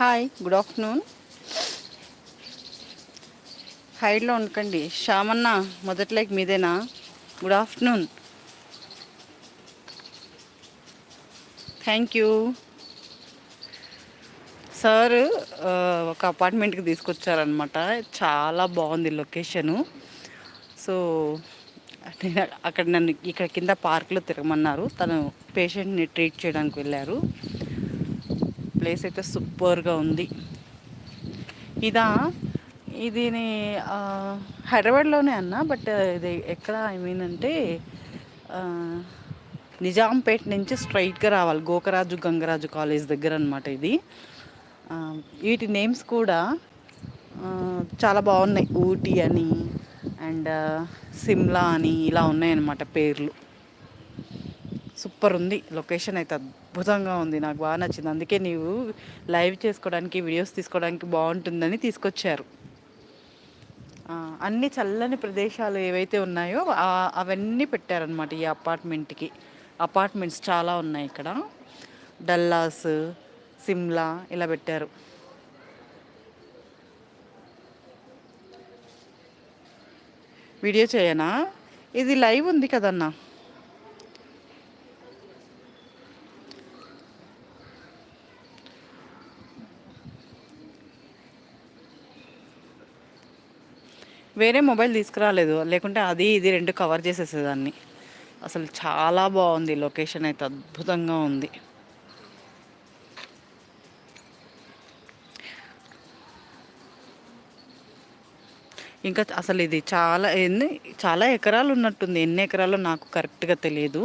Hi, good afternoon. హైడ్లో ఉండకండి. శ్యామన్న మొదటి like మీదేనా? Good afternoon. Thank you sir. ఒక అపార్ట్మెంట్కి తీసుకొచ్చారనమాట. చాలా బాగుంది లొకేషను. సో అక్కడ నన్ను ఇక్కడ కింద పార్క్లో తిరగమన్నారు. తను పేషెంట్ని ట్రీట్ చేయడానికి వెళ్ళారు. ప్లేస్ అయితే సూపర్గా ఉంది. ఇదా ఇది హైదరాబాద్లోనే అన్న, బట్ ఇది ఎక్కడ ఐ మీన్ అంటే నిజాంపేట నుంచి స్ట్రైట్గా రావాలి. గోకరాజు గంగరాజు కాలేజ్ దగ్గర అనమాట ఇది. వీటి నేమ్స్ కూడా చాలా బాగున్నాయి. ఊటీ అని అండ్ సిమ్లా అని ఇలా ఉన్నాయన్నమాట పేర్లు. సూపర్ ఉంది లొకేషన్ అయితే, అద్భుతంగా ఉంది. నాకు బాగా నచ్చింది. అందుకే నీవు లైవ్ చేసుకోవడానికి, వీడియోస్ తీసుకోవడానికి బాగుంటుందని తీసుకొచ్చారు. అన్ని చల్లని ప్రదేశాలు ఏవైతే ఉన్నాయో అవన్నీ పెట్టారనమాట ఈ అపార్ట్మెంట్కి. అపార్ట్మెంట్స్ చాలా ఉన్నాయి ఇక్కడ. డల్లాస్, సిమ్లా ఇలా పెట్టారు. వీడియో చేయనా? ఇది లైవ్ ఉంది కదన్నా. వేరే మొబైల్ తీసుకురాలేదు, లేకుంటే అది ఇది రెండు కవర్ చేసేసేదాన్ని. అసలు చాలా బాగుంది లొకేషన్ అయితే, అద్భుతంగా ఉంది. ఇంకా అసలు ఇది చాలా ఎకరాలు ఉన్నట్టుంది. ఎన్ని ఎకరాలు నాకు కరెక్ట్గా తెలియదు.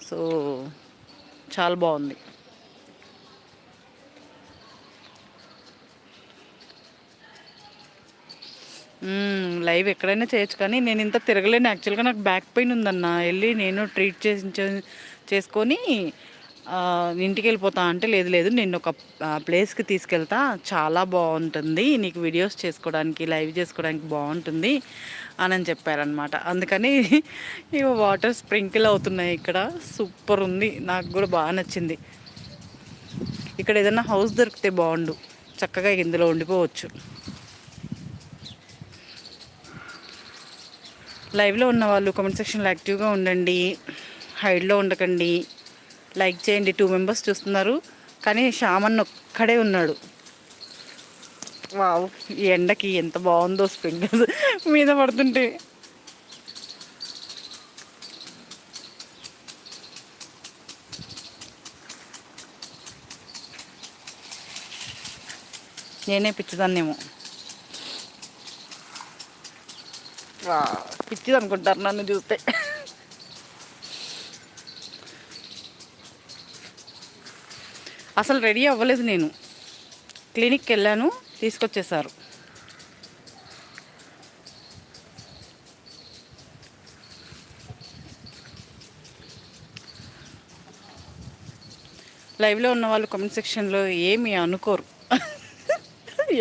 సో చాలా బాగుంది. లైవ్ ఎక్కడైనా చేయొచ్చు, కానీ నేను ఇంత తిరగలేను. యాక్చువల్గా నాకు బ్యాక్ పెయిన్ ఉందన్న. వెళ్ళి నేను ట్రీట్ చేసుకొని ఇంటికి వెళ్ళిపోతా అంటే, లేదు నేను ఒక ప్లేస్కి తీసుకెళ్తా, చాలా బాగుంటుంది, నీకు వీడియోస్ చేసుకోవడానికి, లైవ్ చేసుకోవడానికి బాగుంటుంది అని చెప్పారనమాట. అందుకని ఇవి వాటర్ స్ప్రింకిల్ అవుతున్నాయి ఇక్కడ. సూపర్ ఉంది, నాకు కూడా బాగా నచ్చింది. ఇక్కడ ఏదైనా హౌస్ దొరికితే బాగుండు, చక్కగా ఇందులో ఉండిపోవచ్చు. లైవ్లో ఉన్న వాళ్ళు కామెంట్ సెక్షన్లో యాక్టివ్గా ఉండండి, హైడ్లో ఉండకండి, లైక్ చేయండి. 2 మెంబర్స్ చూస్తున్నారు, కానీ శ్యామన్ ఒక్కడే ఉన్నాడు. వావ్, ఈ ఎండకి ఎంత బాగుందో స్ప్రింకిల్స్ మీద పడుతుంటే. నేనే పిచ్చిదాన్నేమో, పిచ్చిది అనుకుంటారు నన్ను చూస్తే. అసలు రెడీ అవ్వలేదు నేను. క్లినిక్కి వెళ్ళాను, తీసుకొచ్చేసారు. లైవ్లో ఉన్న వాళ్ళు కామెంట్ సెక్షన్లో ఏమి అనుకోరు.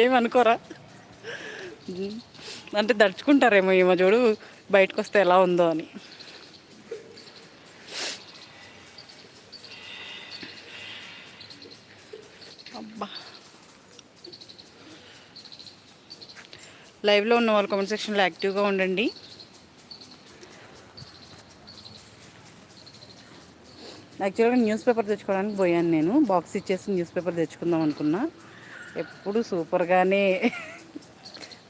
ఏమి అనుకోరా అంటే దడుచుకుంటారేమో, ఏమో చూడు బయటకు వస్తే ఎలా ఉందో అని. అబ్బా, లైవ్లో ఉన్న వాళ్ళు కామెంట్ సెక్షన్లో యాక్టివ్గా ఉండండి. యాక్చువల్గా న్యూస్ పేపర్ తెచ్చుకోవడానికి పోయాను నేను. బాక్స్ ఇచ్చేసి న్యూస్ పేపర్ తెచ్చుకుందాం అనుకున్నా. ఎప్పుడు సూపర్గానే,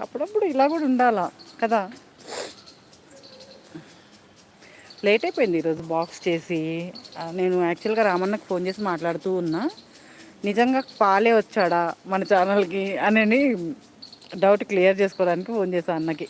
అప్పుడప్పుడు ఇలా కూడా ఉండాలా కదా. లేట్ అయిపోయింది ఈరోజు బాక్స్ చేసి. నేను యాక్చువల్గా రామన్నకు ఫోన్ చేసి మాట్లాడుతూ ఉన్నా, నిజంగా పాలే వచ్చాడా మన ఛానల్కి అని డౌట్ క్లియర్ చేసుకోవడానికి ఫోన్ చేశాను అన్నకి.